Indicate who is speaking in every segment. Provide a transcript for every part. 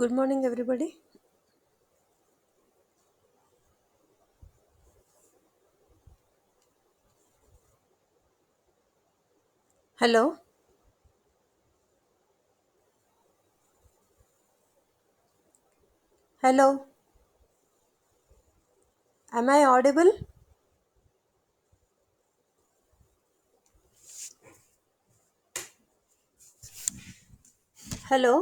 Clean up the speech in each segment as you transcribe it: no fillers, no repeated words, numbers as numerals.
Speaker 1: Good morning, everybody. Hello. Hello. Am I audible? Hello.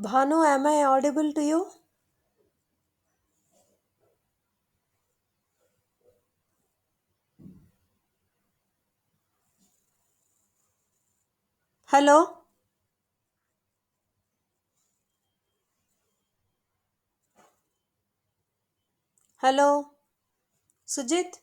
Speaker 1: Bhanu, am I audible to you? Hello. Hello. Sujit.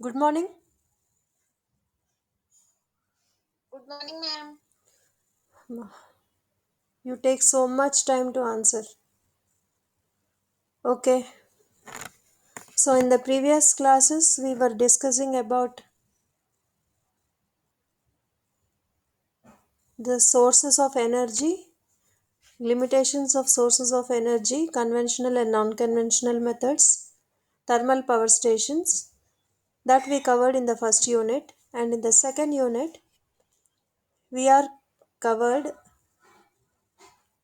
Speaker 1: Good morning.
Speaker 2: Good morning, ma'am.
Speaker 1: You take so much time to answer. Okay. So, in the previous classes, we were discussing about the sources of energy, limitations of sources of energy, conventional and non conventional methods, thermal power stations, that we covered in the first unit. And in the second unit, we are covered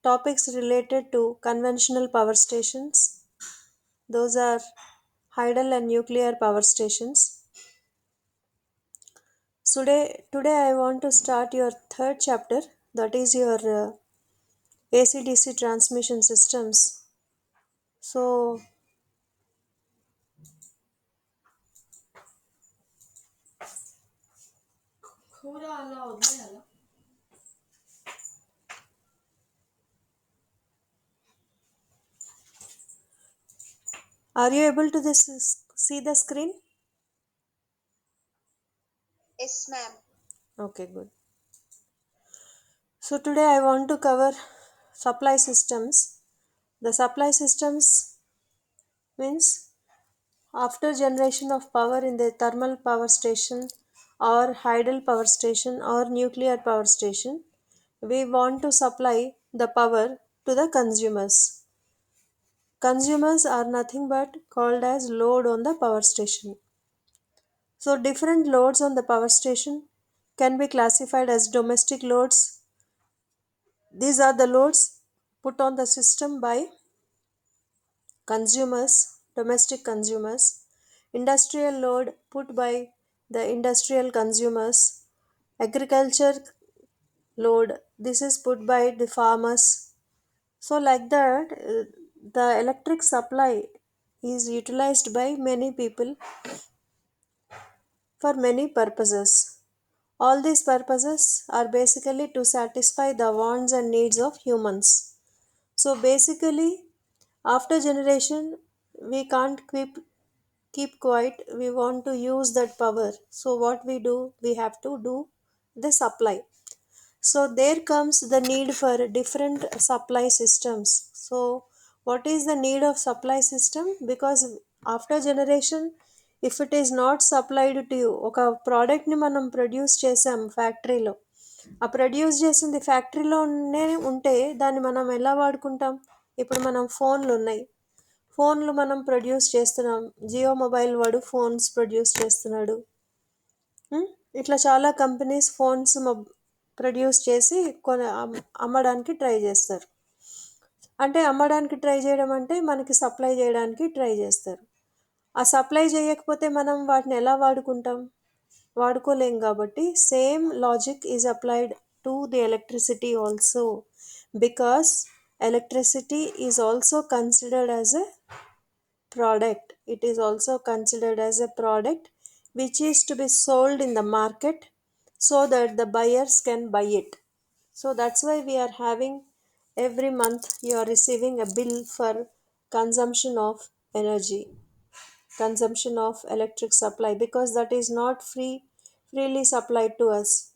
Speaker 1: topics related to conventional power stations. Those are hydel and nuclear power stations. Today I want to start your third chapter, that is your AC/DC transmission systems. So, are you able to see the screen?
Speaker 2: Yes, ma'am.
Speaker 1: Okay, good. So today I want to cover supply systems. The supply systems means after generation of power in the thermal power station or hydel power station or nuclear power station, we want to supply the power to the consumers. Consumers are nothing but called as load on the power station. So, different loads on the power station can be classified as domestic loads. These are the loads put on the system by consumers, domestic consumers, industrial load put by the industrial consumers, agriculture load, this is put by the farmers. So, like that, the electric supply is utilized by many people for many purposes. All these purposes are basically to satisfy the wants and needs of humans. So basically, after generation, we can't keep quiet. We want to use that power. So what we do, we have to do the supply. So there comes the need for different supply systems. So what is the need of supply system? Because after generation, if it is not supplied to you, ఒక ప్రోడక్ట్ని మనం produce చేసాం ఫ్యాక్టరీలో, ఆ produce చేసింది ఫ్యాక్టరీలోనే ఉంటే దాన్ని మనం ఎలా వాడుకుంటాం? ఇప్పుడు మనం ఫోన్లు ఉన్నాయి, ఫోన్లు మనం ప్రొడ్యూస్ చేస్తున్నాం, జియో మొబైల్ వాడు ఫోన్స్ ప్రొడ్యూస్ చేస్తున్నాడు. ఉమ్, ఇట్లా చాలా కంపెనీస్ ఫోన్స్ ప్రొడ్యూస్ చేసి అమ్మడానికి ట్రై చేస్తారు. అంటే అమ్మడానికి ట్రై చేయడం అంటే మనకి సప్లై చేయడానికి ట్రై చేస్తారు. ఆ సప్లై చేయకపోతే మనం వాటిని ఎలా వాడుకుంటాం? వాడుకోలేం. కాబట్టి same logic is applied to the electricity also, because electricity is also considered as a product. It is also considered as a product which is to be sold in the market so that the buyers can buy it. So that's why we are having every month you are receiving a bill for consumption of energy, consumption of electric supply, because that is not freely supplied to us.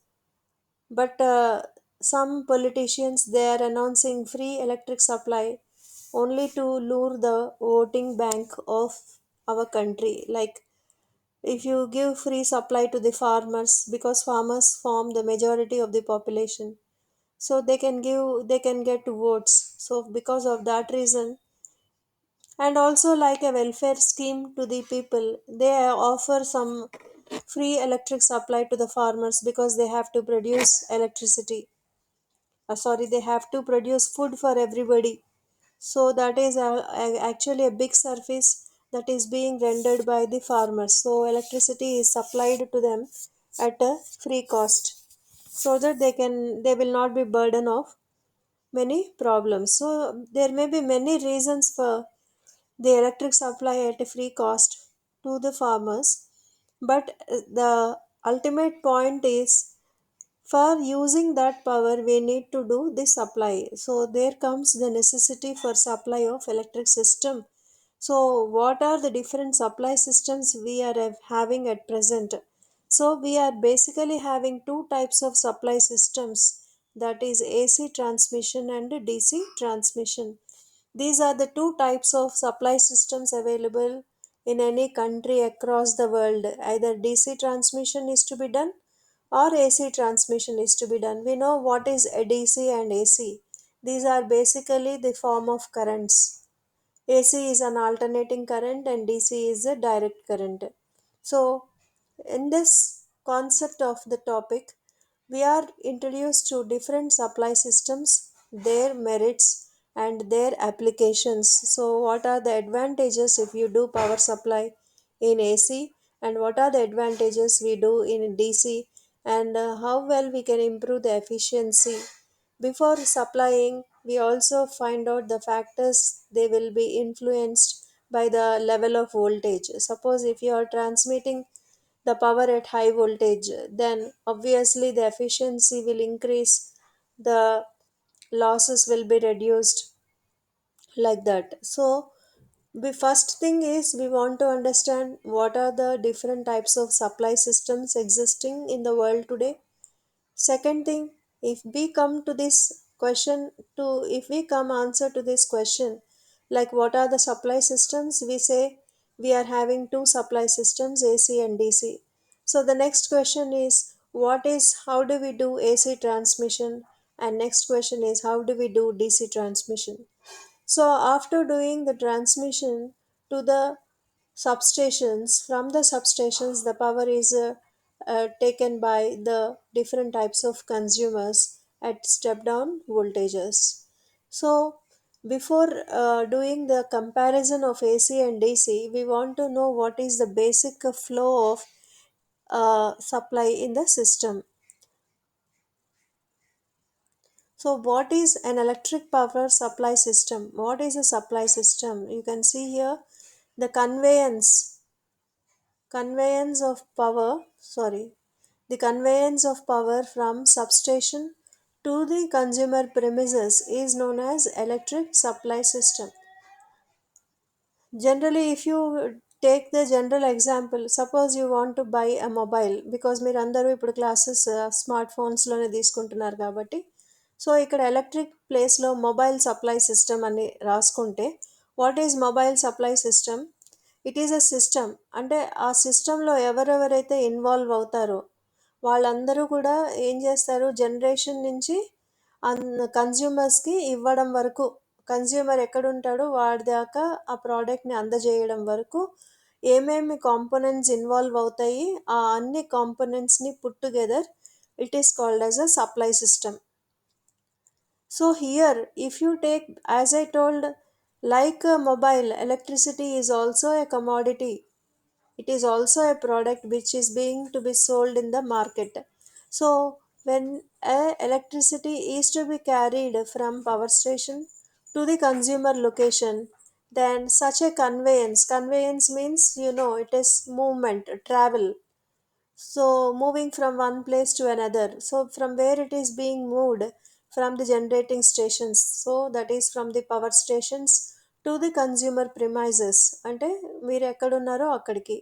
Speaker 1: But some politicians, they are announcing free electric supply only to lure the voting bank of our country. Like, if you give free supply to the farmers, because farmers form the majority of the population, so they can get votes. So because of that reason, and also like a welfare scheme to the people, they offer some free electric supply to the farmers because they have to produce electricity. Sorry, they have to produce food for everybody. So that is actually a big service that is being rendered by the farmers. So electricity is supplied to them at a free cost, so that they will not be burden of many problems. So there may be many reasons for the electric supply at a free cost to the farmers, but the ultimate point is, for using that power we need to do the supply. So there comes the necessity for supply of electric system. So what are the different supply systems we are having at present? So we are basically having two types of supply systems, that is AC transmission and DC transmission. These are the two types of supply systems available in any country across the world. Either DC transmission is to be done or AC transmission is to be done. We know what is a DC and AC. These are basically the form of currents. AC is an alternating current and DC is a direct current. So, in this concept of the topic, we are introduced to different supply systems, their merits, and their applications. So, what are the advantages if you do power supply in AC, and what are the advantages we do in DC, and how well we can improve the efficiency? Before supplying, we also find out the factors. They will be influenced by the level of voltage. Suppose if you are transmitting the power at high voltage, then obviously the efficiency will increase, the losses will be reduced, like that. So, the first thing is we want to understand what are the different types of supply systems existing in the world today. Second thing, if we come to this question, to if we come answer to this question, like what are the supply systems, we say we are having two supply systems, AC and DC. So the next question is, what is, how do we do AC transmission, and next question is, how do we do DC transmission? So after doing the transmission to the substations, from the substations the power is taken by the different types of consumers at step down voltages. So before doing the comparison of AC and DC, we want to know what is the basic flow of supply in the system. So what is an electric power supply system? What is a supply system? You can see here the conveyance of power, sorry, the conveyance of power from substation to the consumer premises is known as electric supply system. Generally, if you take the general example, suppose you want to buy a mobile, because మీరు అందరూ ఇప్పుడు classes smart ఫోన్స్లోనే తీసుకుంటున్నారు కాబట్టి, so ఇక్కడ electric ప్లేస్లో mobile supply system అని రాసుకుంటే, what is mobile supply system? It is a system. అంటే ఆ సిస్టంలో ఎవరెవరైతే ఇన్వాల్వ్ అవుతారో వాళ్ళందరూ కూడా ఏం చేస్తారు, జనరేషన్ నుంచి కన్జ్యూమర్స్కి ఇవ్వడం వరకు, కన్జ్యూమర్ ఎక్కడుంటాడో వాడి దాకా ఆ ప్రోడక్ట్ని అందజేయడం వరకు ఏమేమి కాంపోనెంట్స్ ఇన్వాల్వ్ అవుతాయి, ఆ అన్ని కాంపోనెంట్స్ని put together, it is called as a supply system. So here, if you take, as I told, like a mobile, electricity is also a commodity. It is also a product which is being to be sold in the market. So when electricity is to be carried from power station to the consumer location, then such a conveyance means it is movement, travel. So moving from one place to another, so from where it is being moved, from the generating stations, so that is from the power stations to the consumer premises, అంటే మీరు ఎక్కడున్నారో అక్కడికి,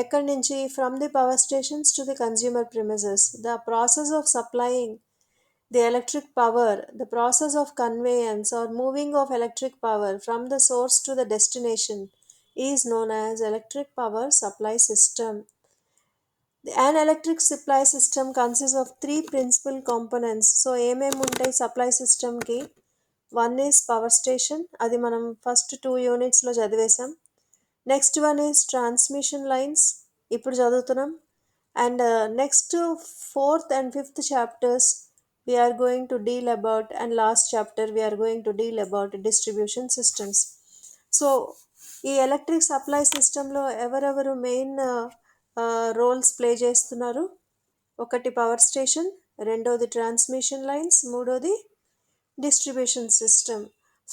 Speaker 1: ఎక్కడి నుంచి, from the power stations to the consumer premises, the process of supplying the electric power, the process of conveyance or moving of electric power from the source to the destination is known as electric power supply system. An electric supply system consists of three principal components. So ఏమేమి ఉంటాయి supply సిస్టమ్కి? One is power station, అది మనం first 2 యూనిట్స్లో చదివేశాం. Next one is transmission lines, ఇప్పుడు చదువుతున్నాం. And next fourth and fifth chapters we are going to deal about, and last chapter we are going to deal about distribution systems. So ఈ electric supply సిస్టంలో ఎవరెవరు main roles play చేస్తున్నారు? ఒకటి power station, రెండోది transmission lines, మూడోది distribution system.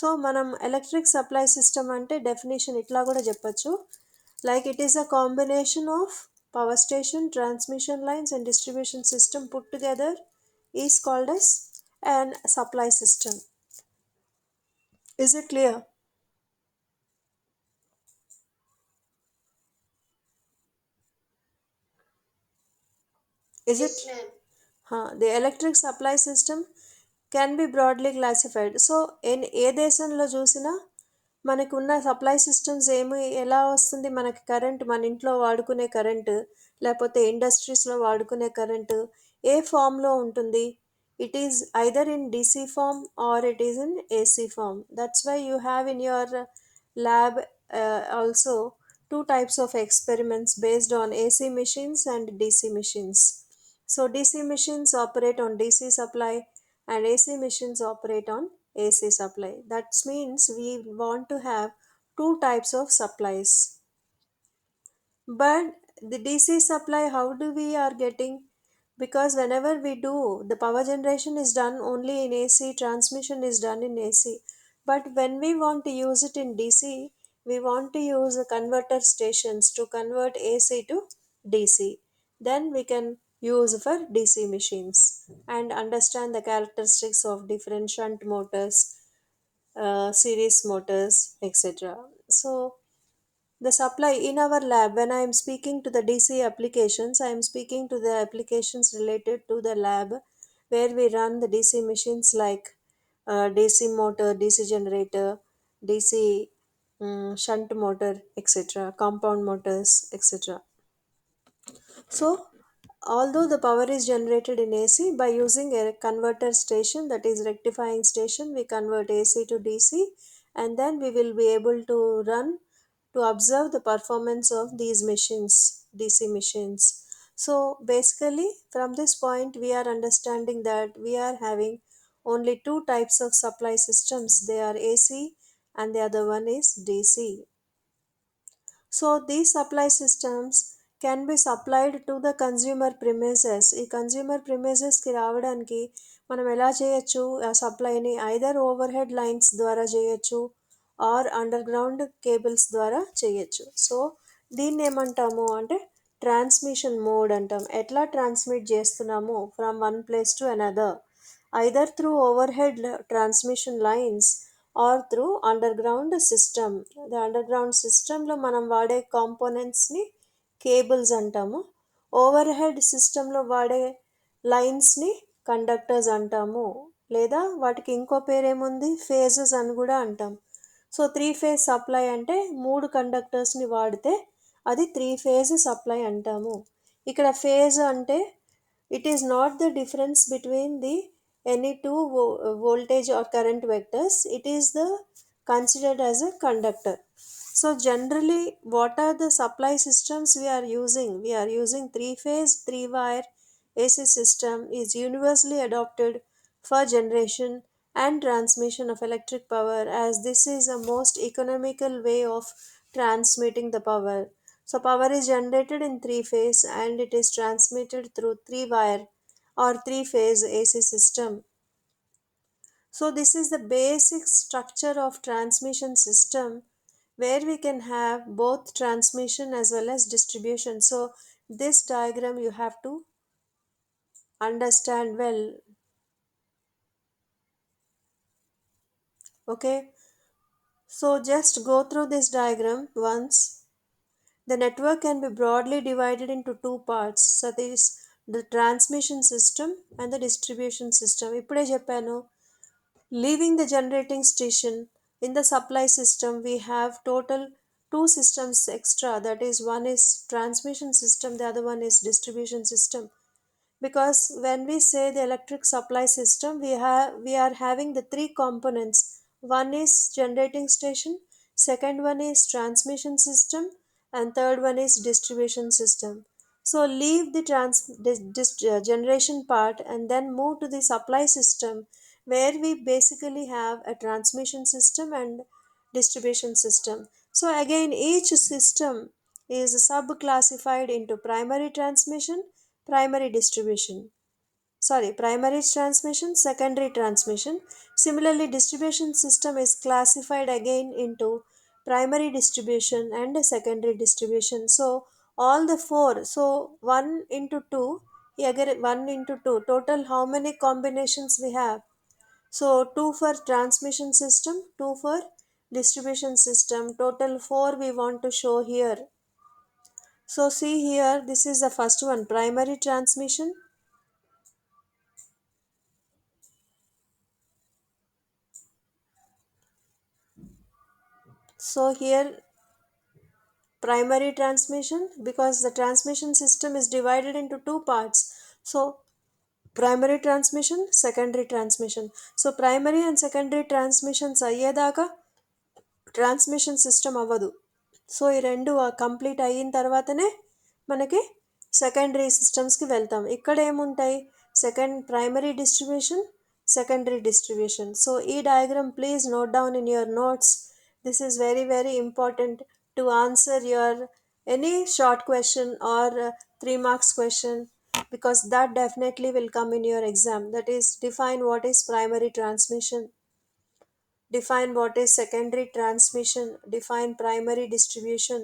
Speaker 1: So మనం electric supply system అంటే definition ఇట్లా కూడా చెప్పచ్చు, like it is a combination of power station, transmission lines and distribution system put together is called as an supply system. Is it clear? Is
Speaker 2: Yes,
Speaker 1: it?
Speaker 2: ma'am.
Speaker 1: The electric supply system can be broadly classified. So ఏ దేశంలో చూసినా మనకున్న supply systems ఎలా వస్తుంది, మనకి current మన ఇంట్లో వాడుకునే కరెంటు, లేకపోతే ఇండస్ట్రీస్లో వాడుకునే కరెంటు ఏ ఫామ్లో ఉంటుంది? It is either in DC form or it is in AC form. That's why you have in your lab also two types of experiments based on AC machines and DC machines. So DC machines operate on DC supply and AC machines operate on AC supply. That means we want to have two types of supplies. But the DC supply, how do we are getting? Because whenever we do, the power generation is done only in AC, transmission is done in AC. But when we want to use it in DC, we want to use the converter stations to convert AC to DC. Then we can use for DC machines and understand the characteristics of different shunt motors, series motors, etc. So the supply in our lab, when I am speaking to the DC applications, I am speaking to the applications related to the lab where we run the DC machines like DC motor, DC generator, DC shunt motor, etc., compound motors, etc. So, although the power is generated in AC by using a converter station, that is rectifying station, we convert AC to DC, and then we will be able to run to observe the performance of these machines, DC machines. So basically, from this point, we are understanding that we are having only two types of supply systems. They are AC and the other one is DC. So these supply systems can be supplied to the consumer premises. ఈ consumer ప్రిమైజెస్కి రావడానికి మనం ఎలా చేయొచ్చు ఆ సప్లైని? Either over head lines ద్వారా చేయొచ్చు are under ground cables ద్వారా చేయొచ్చు. సో దీన్ని ఏమంటాము అంటే ట్రాన్స్మిషన్ మోడ్ అంటాం. ఎట్లా ట్రాన్స్మిట్ చేస్తున్నాము from one place to another, either through overhead transmission lines or through underground system. The underground systemలో మనం వాడే కాంపోనెంట్స్ని కేబుల్స్ అంటాము. ఓవర్ హెడ్ సిస్టంలో వాడే లైన్స్ని కండక్టర్స్ అంటాము, లేదా వాటికి ఇంకో పేరేముంది, ఫేజెస్ అని కూడా అంటాం. సో త్రీ ఫేజ్ సప్లై అంటే మూడు కండక్టర్స్ని వాడితే అది త్రీ ఫేజ్ సప్లై అంటాము. ఇక్కడ ఫేజ్ అంటే it is not the difference between the any two voltage or current vectors, it is the considered as a conductor. So generally what are the supply systems we are using? We are using three phase, three wire AC system is universally adopted for generation and transmission of electric power, as this is a most economical way of transmitting the power. So power is generated in three phase and it is transmitted through three wire or three phase AC system. So this is the basic structure of transmission system, where we can have both transmission as well as distribution. So this diagram you have to understand well. Okay, so just go through this diagram once. The network can be broadly divided into two parts. So there is the transmission system and the distribution system. ఇప్పుడే చెప్పాను. Leaving the generating station, in the supply system we have total two systems extra, that is one is transmission system, the other one is distribution system. Because when we say the electric supply system, we are having the three components. One is generating station, second one is transmission system, and third one is distribution system. So leave the generation part and then move to the supply system, where we basically have a transmission system and distribution system. So again, each system is sub-classified into primary transmission, primary distribution. Sorry, primary transmission, secondary transmission. Similarly, distribution system is classified again into primary distribution and secondary distribution. So all the four, so 1 into 2, again 1 into 2, total how many combinations we have? So 2 for transmission system, 2 for distribution system, total 4 we want to show here. So see here, this is the first one, primary transmission. So here primary transmission, because the transmission system is divided into two parts. So primary transmission, secondary transmission. So primary and secondary transmissions అయ్యేదాకా transmission system అవ్వదు. So ఈ రెండు complete అయిన తర్వాతనే మనకి secondary సిస్టమ్స్కి వెళ్తాం. ఇక్కడ ఏముంటాయి? Primary distribution, secondary distribution. So ఈ diagram please note down in your notes. This is very very important to answer your any short question or 3 marks question, because that definitely will come in your exam. That is, define what is primary transmission, define what is secondary transmission, define primary distribution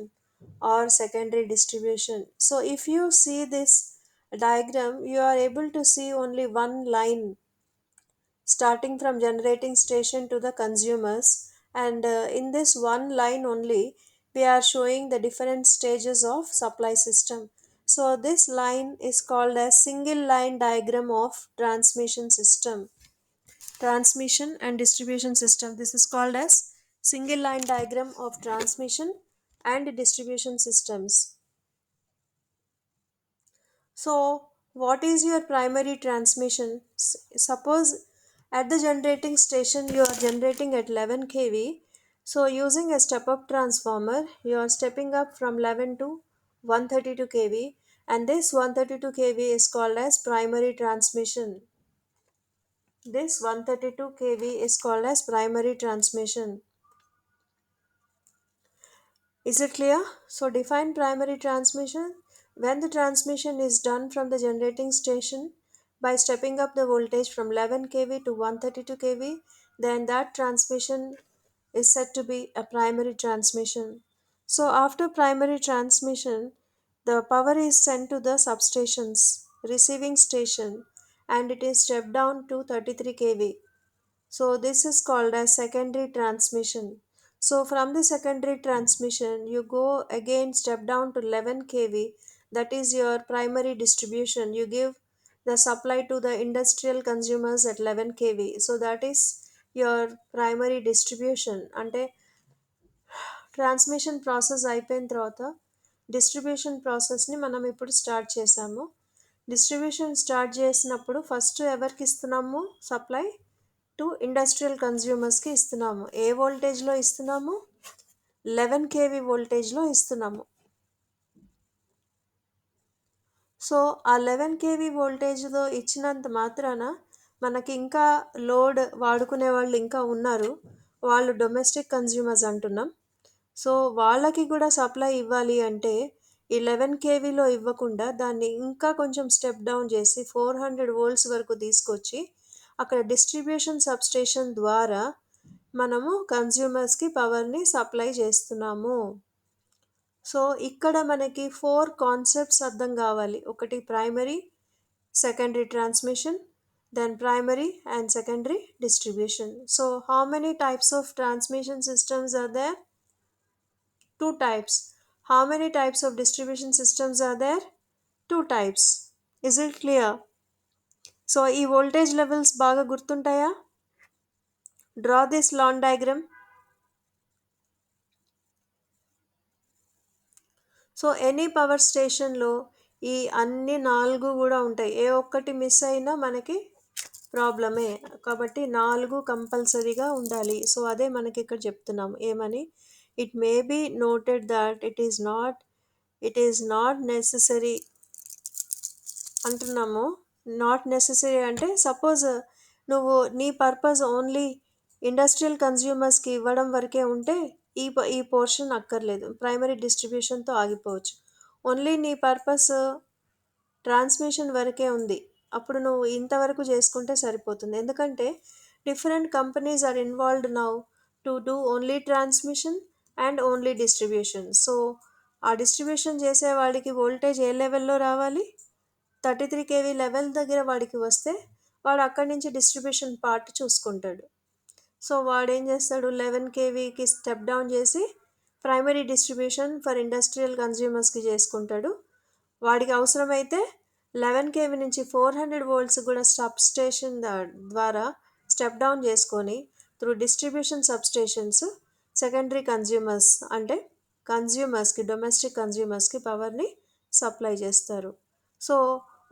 Speaker 1: or secondary distribution. So if you see this diagram, you are able to see only one line starting from generating station to the consumers, and in this one line only we are showing the different stages of supply system. So this line is called a single line diagram of transmission system, transmission and distribution system. This is called as single line diagram of transmission and distribution systems. So what is your primary transmission? Suppose at the generating station you are generating at 11 kV. So using a step up transformer, you are stepping up from 11 to 132 kV, and this 132 kV is called as primary transmission. This 132 kV is called as primary transmission. Is it clear? So define primary transmission. When the transmission is done from the generating station by stepping up the voltage from 11 kV to 132 kV, then that transmission is said to be a primary transmission. So after primary transmission, the power is sent to the substations, receiving station, and it is stepped down to 33 kV. So this is called as secondary transmission. So from the secondary transmission, you go again step down to 11 kV. That is your primary distribution. You give the supply to the industrial consumers at 11 kV. So that is your primary distribution. అంటే transmission process అయిపోయిన తర్వాత distribution ప్రాసెస్ని మనం ఇప్పుడు start చేసాము. Distribution start చేసినప్పుడు first ఎవరికి ఇస్తున్నాము సప్లై? టు ఇండస్ట్రియల్ కన్జ్యూమర్స్కి ఇస్తున్నాము. ఏ వోల్టేజ్లో ఇస్తున్నాము? 11 kV వోల్టేజ్లో ఇస్తున్నాము. సో ఆ 11 kV వోల్టేజ్లో ఇచ్చినంత మాత్రాన మనకి ఇంకా లోడ్ వాడుకునే వాళ్ళు ఇంకా ఉన్నారు, వాళ్ళు డొమెస్టిక్ కన్జ్యూమర్స్ అంటున్నాం. సో వాళ్ళకి కూడా సప్లై ఇవ్వాలి అంటే 11 kVలో ఇవ్వకుండా దాన్ని ఇంకా కొంచెం స్టెప్ డౌన్ చేసి 400 volts వరకు తీసుకొచ్చి అక్కడ డిస్ట్రిబ్యూషన్ సబ్స్టేషన్ ద్వారా మనము కన్జ్యూమర్స్కి పవర్ని సప్లై చేస్తున్నాము. సో ఇక్కడ మనకి 4 కాన్సెప్ట్స్ అర్థం కావాలి. ఒకటి primary, secondary transmission, then primary and secondary distribution. So how many types of transmission systems are there? Two types. How many types of distribution systems are there? Two types. Is it clear? So ఈ voltage levels బాగా గుర్తుంటాయా? Draw this lawn diagram. So any power స్టేషన్లో ఈ అన్ని 4 కూడా ఉంటాయి. ఏ ఒక్కటి miss అయినా మనకి ప్రాబ్లమే. కాబట్టి 4 కంపల్సరీగా ఉండాలి. సో అదే మనకి ఇక్కడ చెప్తున్నాము ఏమని, it may be noted that it is not necessary అంటున్నాము. నాట్ నెససరీ అంటే సపోజ్ నువ్వు నీ పర్పస్ ఓన్లీ ఇండస్ట్రియల్ కన్జ్యూమర్స్కి ఇవ్వడం వరకే ఉంటే ఈ పోర్షన్ అక్కర్లేదు, ప్రైమరీ డిస్ట్రిబ్యూషన్తో ఆగిపోవచ్చు. ఓన్లీ నీ పర్పస్ ట్రాన్స్మిషన్ వరకే ఉంది, అప్పుడు నువ్వు ఇంతవరకు చేసుకుంటే సరిపోతుంది. ఎందుకంటే different companies are involved now to do only transmission and only distribution. So ఆ డిస్ట్రిబ్యూషన్ చేసే వాడికి వోల్టేజ్ ఏ లెవెల్లో రావాలి, 33 కేవీ లెవెల్ దగ్గర వాడికి వస్తే వాడు అక్కడి నుంచి డిస్ట్రిబ్యూషన్ పార్ట్ చూసుకుంటాడు. సో వాడు ఏం చేస్తాడు, 11 కేవీకి స్టెప్ డౌన్ చేసి ప్రైమరీ డిస్ట్రిబ్యూషన్ ఫర్ ఇండస్ట్రియల్ కన్జ్యూమర్స్కి చేసుకుంటాడు. వాడికి అవసరమైతే 11 కేవీ నుంచి 400 వోల్ట్స్ కూడా సబ్ స్టేషన్ ద్వారా స్టెప్ డౌన్ చేసుకొని through distribution sub stations secondary consumers అంటే కన్జ్యూమర్స్కి, డొమెస్టిక్ కన్జ్యూమర్స్కి పవర్ని సప్లై చేస్తారు. సో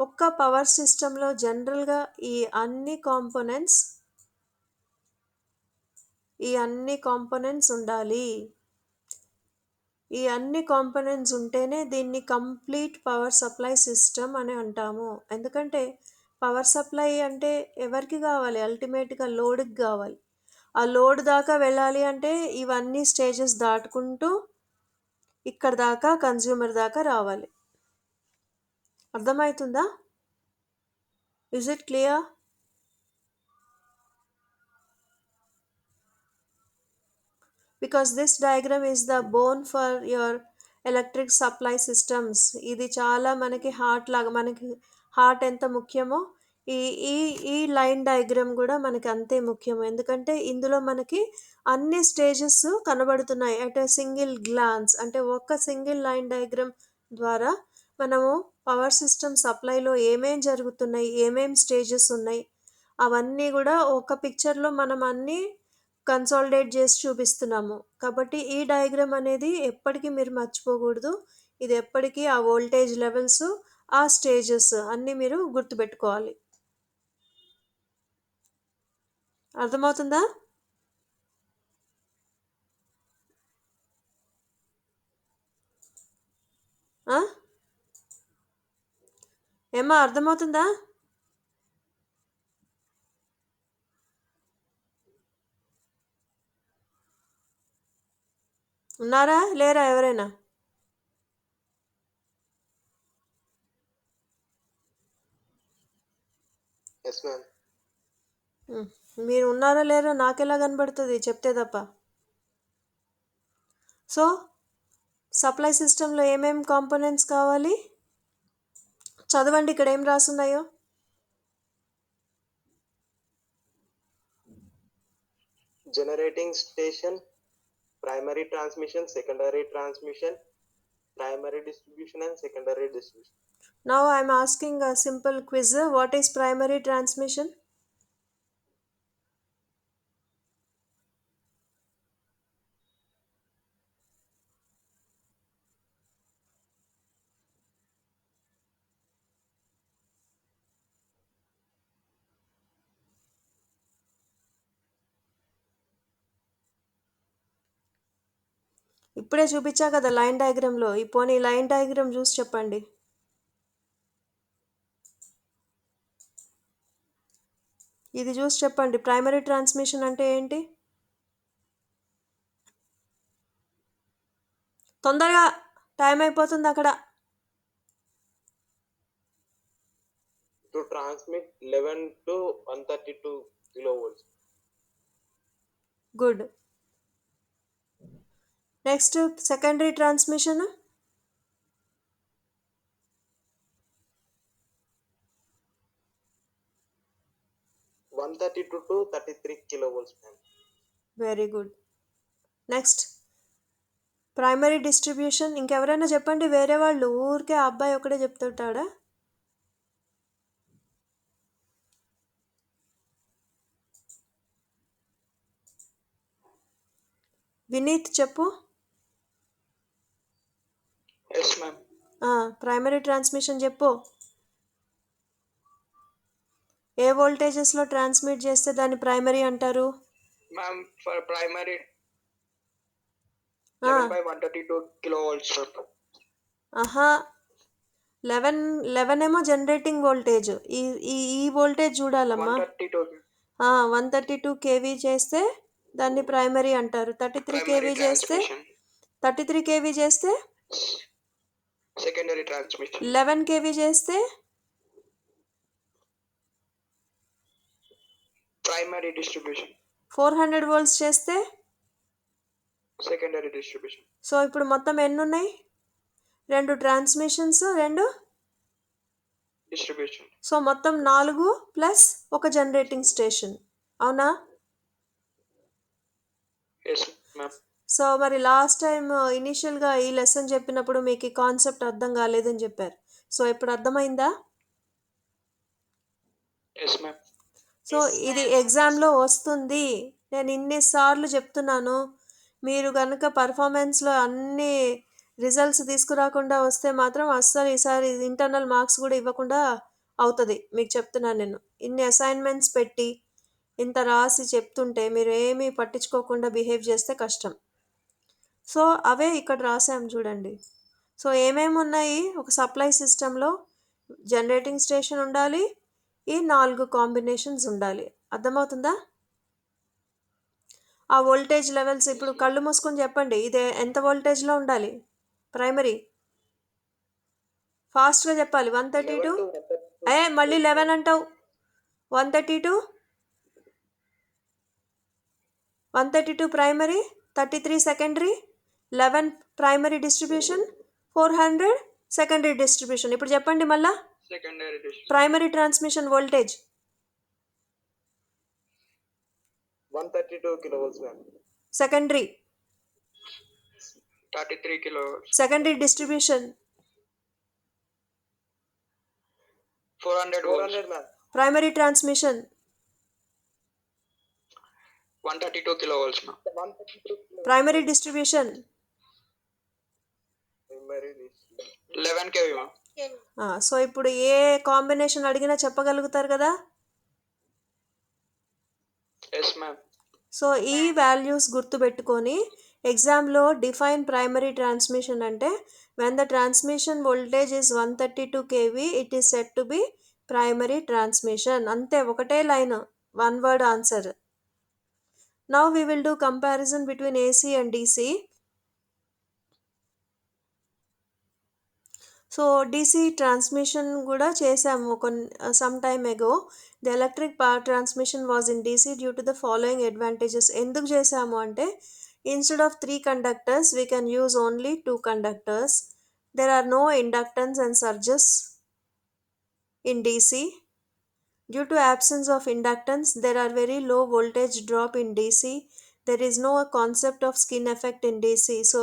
Speaker 1: ఒక్క పవర్ సిస్టంలో జనరల్గా ఈ అన్ని కాంపోనెంట్స్ ఉండాలి. ఈ అన్ని కాంపోనెంట్స్ ఉంటేనే దీన్ని కంప్లీట్ పవర్ సప్లై సిస్టమ్ అని అంటాము. ఎందుకంటే పవర్ సప్లై అంటే ఎవరికి కావాలి, అల్టిమేట్గా లోడ్కి కావాలి. ఆ లోడ్ దాకా వెళ్ళాలి అంటే ఇవన్నీ స్టేజెస్ దాటుకుంటూ ఇక్కడ దాకా కన్జ్యూమర్ దాకా రావాలి. అర్థమవుతుందా? Is it clear? Because this diagram is the bone for your electric supply systems. ఇది చాలా మనకి హార్ట్ లాగా, మనకి హార్ట్ ఎంత ముఖ్యమో ఈ ఈ ఈ లైన్ డయాగ్రామ్ కూడా మనకి అంతే ముఖ్యము. ఎందుకంటే ఇందులో మనకి అన్ని స్టేజెస్ కనబడుతున్నాయి అట్ ఎ సింగిల్ గ్లాన్స్. అంటే ఒక్క సింగిల్ లైన్ డయాగ్రామ్ ద్వారా మనము పవర్ సిస్టమ్ సప్లైలో ఏమేం జరుగుతున్నాయి, ఏమేం స్టేజెస్ ఉన్నాయి, అవన్నీ కూడా ఒక పిక్చర్లో మనం అన్నీ కన్సాలిడేట్ చేసి చూపిస్తున్నాము. కాబట్టి ఈ డయాగ్రామ్ అనేది ఎప్పటికీ మీరు మర్చిపోకూడదు. ఇది ఎప్పటికీ ఆ వోల్టేజ్ లెవెల్స్, ఆ స్టేజెస్ అన్నీ మీరు గుర్తుపెట్టుకోవాలి. అర్థమవుతుందా? ఏమా అర్థమవుతుందా? ఉన్నారా లేరా ఎవరైనా?
Speaker 3: Yes ma'am.
Speaker 1: మీరు ఉన్నారా లేరా నాకెలా కనబడుతుంది చెప్తే తప్ప. సో సప్లై సిస్టంలో ఏమేమి కాంపోనెంట్స్ కావాలి చదవండి, ఇక్కడ ఏం రాసున్నాయో.
Speaker 3: Generating station, primary transmission, secondary transmission, primary distribution and secondary distribution.
Speaker 1: Now I am asking a simple quiz. What is primary transmission? ఇప్పుడే చూపించా కదా లైన్ డయాగ్రామ్లో. ఈ పోనీ లైన్ డయాగ్రామ్ చూసి చెప్పండి. ఇది చూసి చెప్పండి, ప్రైమరీ ట్రాన్స్మిషన్ అంటే ఏంటి? తొందరగా, టైం అయిపోతుంది అక్కడ.
Speaker 3: to transmit 11 to 132 kilovolts.
Speaker 1: Good. Next secondary transmission
Speaker 3: 132 to 33 kilovolts, ma'am.
Speaker 1: Very good. Next primary distribution. ఇంకెవరైనా చెప్పండి, వేరే వాళ్ళు, ఊరికే ఆ అబ్బాయి ఒకడే చెప్తుంటాడా? వినీత్ చెప్పు.
Speaker 3: Yes, ma'am.
Speaker 1: ప్రైమరీ ట్రాన్స్మిషన్ చెప్పు. ఏ వోల్టేజెస్లో ట్రాన్స్మిట్ చేస్తే దాన్ని ప్రైమరీ అంటారు?
Speaker 3: Ma'am, for primary 11 by 132 kilovolts, sir.
Speaker 1: ఆహా, 11 ఏమో జనరేటింగ్ వోల్టేజ్. ఈ ఈ ఈ వోల్టేజ్ చూడాలమ్మా.
Speaker 3: 132
Speaker 1: 132 కేవీ చేస్తే దాన్ని ప్రైమరీ అంటారు. 33 కేవీ చేస్తే
Speaker 3: transmission.
Speaker 1: 33 కేవీ చేస్తే
Speaker 3: Secondary transmission.
Speaker 1: 11 కేవీ చేస్తే
Speaker 3: Primary distribution.
Speaker 1: 400 వోల్ట్స్ చేస్తే.
Speaker 3: Secondary distribution.
Speaker 1: సో ఇప్పుడు మొత్తం ఎన్ని ఉన్నాయి? 2 ట్రాన్స్మిషన్స్, 2
Speaker 3: Distribution.
Speaker 1: సో మొత్తం 4 ప్లస్ ఒక జనరేటింగ్ స్టేషన్. అవునా?
Speaker 3: Yes, ma'am.
Speaker 1: సో మరి లాస్ట్ టైం ఇనీషియల్గా ఈ లెసన్ చెప్పినప్పుడు మీకు ఈ కాన్సెప్ట్ అర్థం కాలేదని చెప్పారు. సో ఇప్పుడు అర్థమైందా?
Speaker 3: Yes, ma'am.
Speaker 1: సో ఇది ఎగ్జామ్లో వస్తుంది. నేను ఇన్నిసార్లు చెప్తున్నాను. మీరు కనుక పర్ఫార్మెన్స్లో అన్ని రిజల్ట్స్ తీసుకురాకుండా వస్తే మాత్రం అస్సలు ఈసారి ఇంటర్నల్ మార్క్స్ కూడా ఇవ్వకుండా అవుతుంది. మీకు చెప్తున్నాను నేను. ఇన్ని అసైన్మెంట్స్ పెట్టి ఇంత రాసి చెప్తుంటే మీరు ఏమీ పట్టించుకోకుండా బిహేవ్ చేస్తే కష్టం. సో అవే ఇక్కడ రాసాం చూడండి. సో ఏమేమి ఉన్నాయి? ఒక సప్లై సిస్టంలో జనరేటింగ్ స్టేషన్ ఉండాలి, ఈ 4 కాంబినేషన్స్ ఉండాలి. అర్థమవుతుందా? ఆ వోల్టేజ్ లెవెల్స్ ఇప్పుడు కళ్ళు మూసుకొని చెప్పండి. ఇది ఎంత వోల్టేజ్లో ఉండాలి? ప్రైమరీ ఫాస్ట్గా చెప్పాలి. 132 మళ్ళీ 11 అంటావు. 132 primary, 33 secondary, 11 primary distribution, 400 secondary distribution. ఇప్పుడు చెప్పండి మళ్ళా.
Speaker 3: Secondary distribution.
Speaker 1: Primary transmission voltage
Speaker 3: 132 kilovolts, ma'am.
Speaker 1: Secondary
Speaker 3: 33 kilovolts.
Speaker 1: Secondary distribution
Speaker 3: 400 volts. 400, ma'am.
Speaker 1: Primary transmission
Speaker 3: 132 kilovolts, ma'am. 132
Speaker 1: primary distribution.
Speaker 3: primary distribution. 11 kV, ma'am.
Speaker 1: So ఇప్పుడు ఏ combination అడిగినా చెప్పగలుగుతారు కదా.
Speaker 3: Yes, ma'am.
Speaker 1: So ఈ values గుర్తుపెట్టుకొని ఎగ్జామ్లో డిఫైన్ ప్రైమరీ ట్రాన్స్మిషన్ అంటే when the transmission voltage is 132 KV it is set to be primary transmission. అంతే, ఒకటే line, one word answer. Now we will do comparison between AC and DC. So DC transmission కూడా చేసాము some time ago. The electric power transmission was in DC due to the following advantages. ఎందుకు చేసాము అంటే instead of 3 conductors we can use only 2 conductors. There are no inductance and surges in DC. Due to absence of inductance, there are very low voltage drop in DC. There is no concept of skin effect in DC. So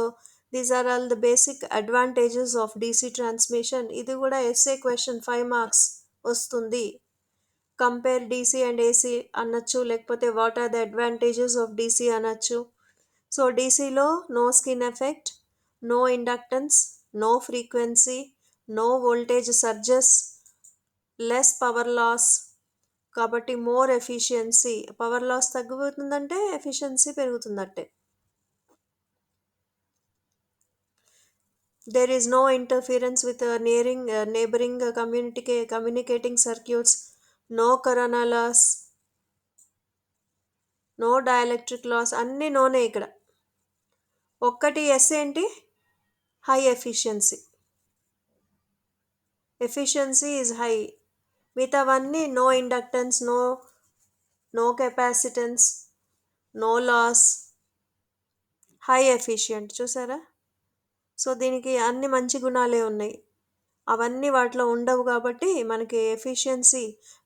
Speaker 1: these are all the basic advantages of DC transmission. ఇది కూడా essay question 5 marks వస్తుంది. Compare DC and AC అనొచ్చు, లేకపోతే what are the advantages of DC అనొచ్చు. So డీసీలో no skin effect, no inductance, no frequency, no voltage surges, less power loss. కాబట్టి more efficiency. Power loss తగ్గిపోతుందంటే efficiency పెరుగుతుందంటే. There is no interference with neighboring communicating circuits, no corona loss, no dielectric loss. అన్నీ నోనే ఇక్కడ. ఒక్కటి yes ఏంటి? High efficiency. Efficiency is high. మిగతావన్నీ no inductance, no capacitance, no loss, high efficient. చూసారా? So దీనికి అన్ని మంచి గుణాలే ఉన్నాయి. అవన్నీ వాటిలో ఉండవు కాబట్టి మనకి ఎఫిషియన్సీ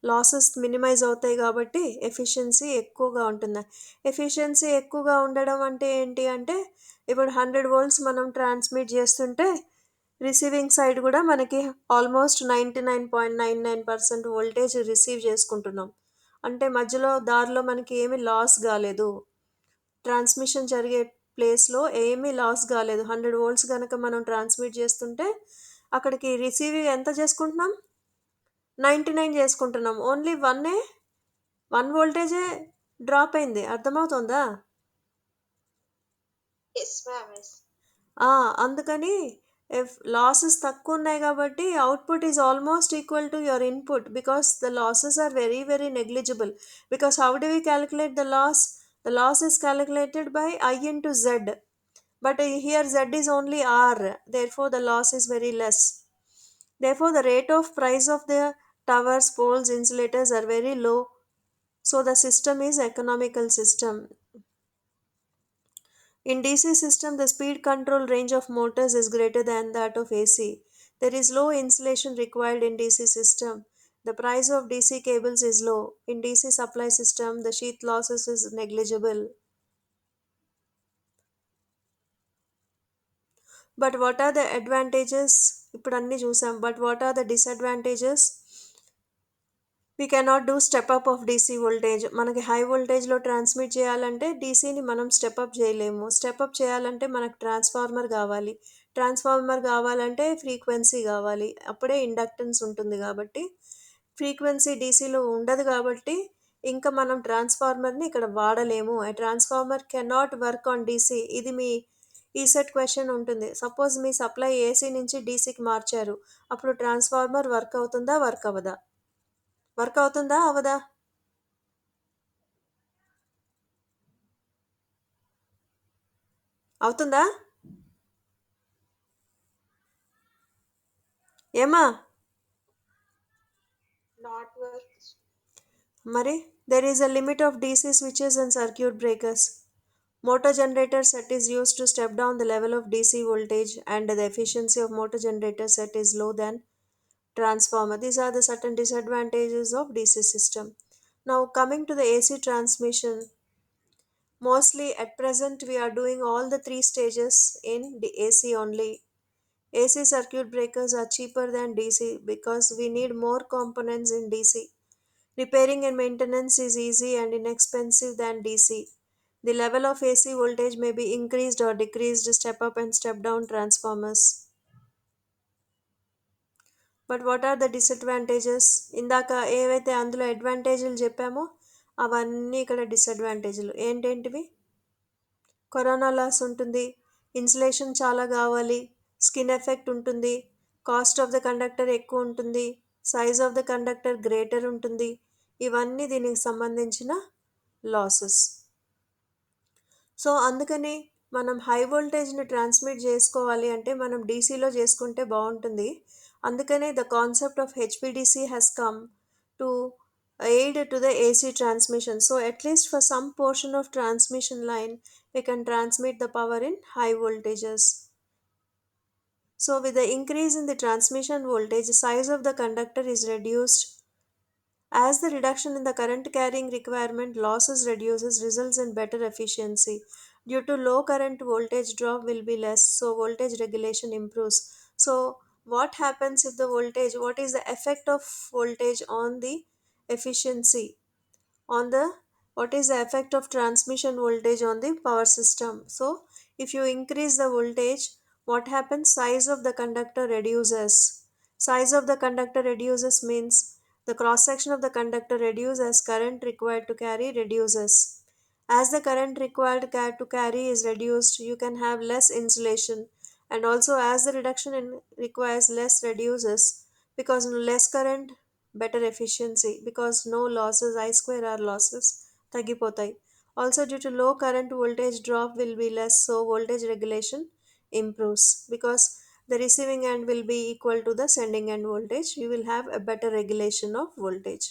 Speaker 1: లాసెస్ మినిమైజ్ అవుతాయి కాబట్టి ఎఫిషియన్సీ ఎక్కువగా ఉంటుంది. ఎఫిషియన్సీ ఎక్కువగా ఉండడం అంటే ఏంటి అంటే, ఇప్పుడు 100 వోల్ట్స్ మనం ట్రాన్స్మిట్ చేస్తుంటే రిసీవింగ్ సైడ్ కూడా మనకి ఆల్మోస్ట్ 99.99% వోల్టేజ్ రిసీవ్ చేసుకుంటున్నాం. అంటే మధ్యలో దారిలో మనకి ఏమీ లాస్ కాలేదు. ట్రాన్స్మిషన్ జరిగే ప్లేస్లో ఏమీ లాస్ కాలేదు. 100 వోల్ట్స్ కనుక మనం ట్రాన్స్మిట్ చేస్తుంటే అక్కడికి రిసీవింగ్ ఎంత చేసుకుంటున్నాం? 99 చేసుకుంటున్నాం. ఓన్లీ 1 వోల్టేజే డ్రాప్ అయింది. అర్థమవుతుందా?
Speaker 2: Yes, ma'am. Yes.
Speaker 1: అందుకని ఇఫ్ లాసెస్ తక్కువ ఉన్నాయి కాబట్టి output is almost equal to your input because the losses are very very negligible. Because how do we calculate the loss? The loss is calculated by I into Z. But here Z is only R. Therefore, the loss is very less. Therefore, the rate of price of the towers, poles, insulators are very low. So, the system is economical system. In DC system, the speed control range of motors is greater than that of AC. There is low insulation required in DC system. The price of DC cables is low. In DC supply system, the sheath losses is negligible. But what are the advantages? ఇప్పుడు అన్ని చూసాం. But what are the disadvantages? We cannot do step up of DC voltage. మనకి high వోల్టేజ్లో transmit చేయాలంటే డీసీని మనం step up చేయలేము. Step up చేయాలంటే మనకు ట్రాన్స్ఫార్మర్ కావాలి. ట్రాన్స్ఫార్మర్ కావాలంటే ఫ్రీక్వెన్సీ కావాలి. అప్పుడే ఇండక్టెన్స్ ఉంటుంది కాబట్టి ఫ్రీక్వెన్సీ డీసీలో ఉండదు కాబట్టి ఇంకా మనం ట్రాన్స్ఫార్మర్ని ఇక్కడ వాడలేము. ఆ transformer cannot work on DC. ఇది మీ ఈసెట్ క్వశ్చన్ ఉంటుంది. సపోజ్ మీ సప్లై ఏసీ నుంచి డీసీకి మార్చారు. అప్పుడు ట్రాన్స్ఫార్మర్ వర్క్ అవుతుందా, వర్క్ అవ్వదా? వర్క్ అవుతుందా, అవదా? అవుతుందా ఏమా?
Speaker 2: Not worth.
Speaker 1: మరి there is a limit of DC switches and circuit breakers. Motor generator set is used to step down the level of DC voltage and the efficiency of motor generator set is low than transformer. These are the certain disadvantages of DC system. Now coming to the AC transmission, mostly at present we are doing all the three stages in the AC only. AC circuit breakers are cheaper than DC because we need more components in DC. Repairing and maintenance is easy and inexpensive than DC. The level of AC voltage may be increased or decreased step up and step down transformers. But what are the disadvantages? ఇందాక ఏవైతే అందులో అడ్వాంటేజ్లు చెప్పామో అవన్నీ ఇక్కడ డిసడ్వాంటేజ్లు. ఏంటేంటివి? Corona loss ఉంటుంది, ఇన్సులేషన్ చాలా కావాలి, స్కిన్ ఎఫెక్ట్ ఉంటుంది, కాస్ట్ ఆఫ్ ద కండక్టర్ ఎక్కువ ఉంటుంది, size of the conductor greater ఉంటుంది. ఇవన్నీ దీనికి సంబంధించిన లాసెస్. సో అందుకని మనం హై వోల్టేజ్ని ట్రాన్స్మిట్ చేసుకోవాలి అంటే మనం డీసీలో చేసుకుంటే బాగుంటుంది. అందుకనే the concept of HPDC has come to aid to the AC transmission. So at least for some portion of transmission line, we can transmit the power in high voltages. So with the increase in the transmission voltage, the size of the conductor is reduced. As the reduction in the current carrying requirement, losses reduces, results in better efficiency. Due to low current, voltage drop will be less, so voltage regulation improves. So what happens if the voltage, what is the effect of voltage on the efficiency? On the, what is the effect of transmission voltage on the power system? So if you increase the voltage, what happens? Size of the conductor reduces. Size of the conductor reduces means the cross section of the conductor reduces as current required to carry reduces. As the current required to carry is reduced, you can have less insulation, and also as the reduction in requires less reduces, because less current, better efficiency, because no losses, I square r losses తగ్గిపోతాయి. Also due to low current, voltage drop will be less, so voltage regulation improves, because the receiving end will be equal to the sending end voltage. You will have a better regulation of voltage.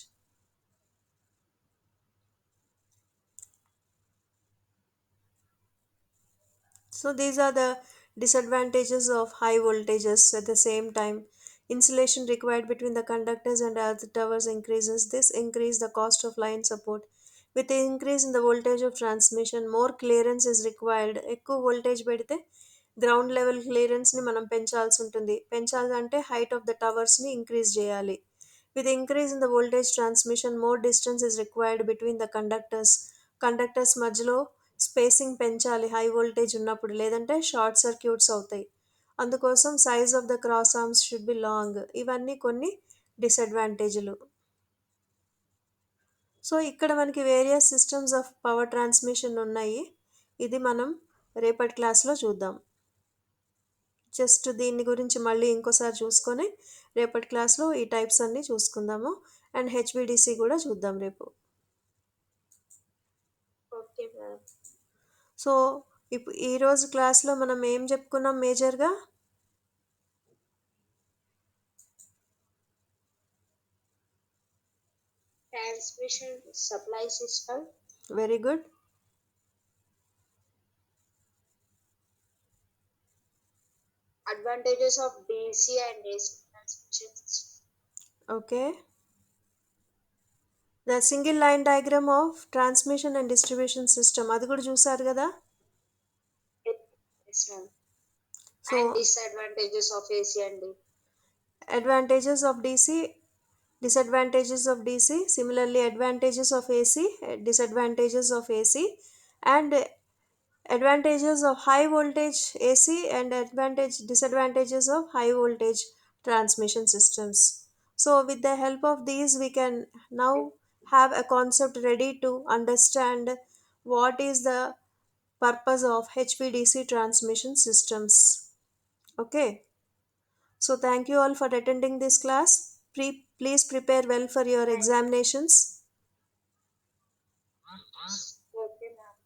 Speaker 1: So these are the disadvantages of high voltages. At the same time, insulation required between the conductors and earth towers increases. This increase the cost of line support. With the increase in the voltage of transmission, more clearance is required. ఎక్కువ voltage పెడితే ground level క్లియరెన్స్ని మనం పెంచాల్సి ఉంటుంది. పెంచాలంటే height of the టవర్స్ని increase చేయాలి. With increase in the voltage transmission, more distance is required between the conductors. Conductors మధ్యలో spacing పెంచాలి high voltage ఉన్నప్పుడు, లేదంటే షార్ట్ సర్క్యూట్స్ అవుతాయి. అందుకోసం size of the cross arms should be long. ఇవన్నీ కొన్ని డిసడ్వాంటేజ్లు. So ఇక్కడ మనకి various systems of power transmission ఉన్నాయి. ఇది మనం రేపటి క్లాస్లో చూద్దాం. జస్ట్ దీని గురించి మళ్ళీ ఇంకోసారి చూసుకొని రేపటి క్లాస్లో ఈ టైప్స్ అన్నీ చూసుకుందాము. అండ్ హెచ్విడిసి కూడా చూద్దాం రేపు.
Speaker 2: Okay ma'am.
Speaker 1: సో ఇప్పుడు ఈరోజు క్లాస్లో మనం ఏం చెప్పుకున్నాం మేజర్గా?
Speaker 2: Transmission supply system,
Speaker 1: very good.
Speaker 2: Advantages of DC and AC transmission system.
Speaker 1: Okay. The single line diagram of transmission and distribution system అది కూడా చూసారు కదా.
Speaker 2: Yes ma'am.
Speaker 1: So
Speaker 2: and disadvantages of AC అండి.
Speaker 1: advantages of DC, disadvantages of DC, similarly advantages of AC, disadvantages of AC, and advantages of high voltage AC and disadvantages of high voltage transmission systems. So with the help of these we can now have a concept ready to understand what is the purpose of HVDC transmission systems. Okay. So thank you all for attending this class. Please prepare well for your examinations.
Speaker 2: Okay ma'am.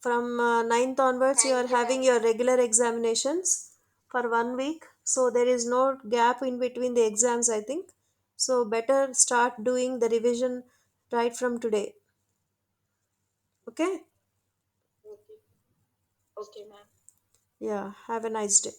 Speaker 1: From 9th onwards, you
Speaker 2: Thank
Speaker 1: are
Speaker 2: you,
Speaker 1: having
Speaker 2: ma'am.
Speaker 1: your regular examinations for 1 week. So there is no gap in between the exams, I think. So better start doing the revision right from today. Okay?
Speaker 2: Okay. Okay ma'am.
Speaker 1: Yeah, have a nice day.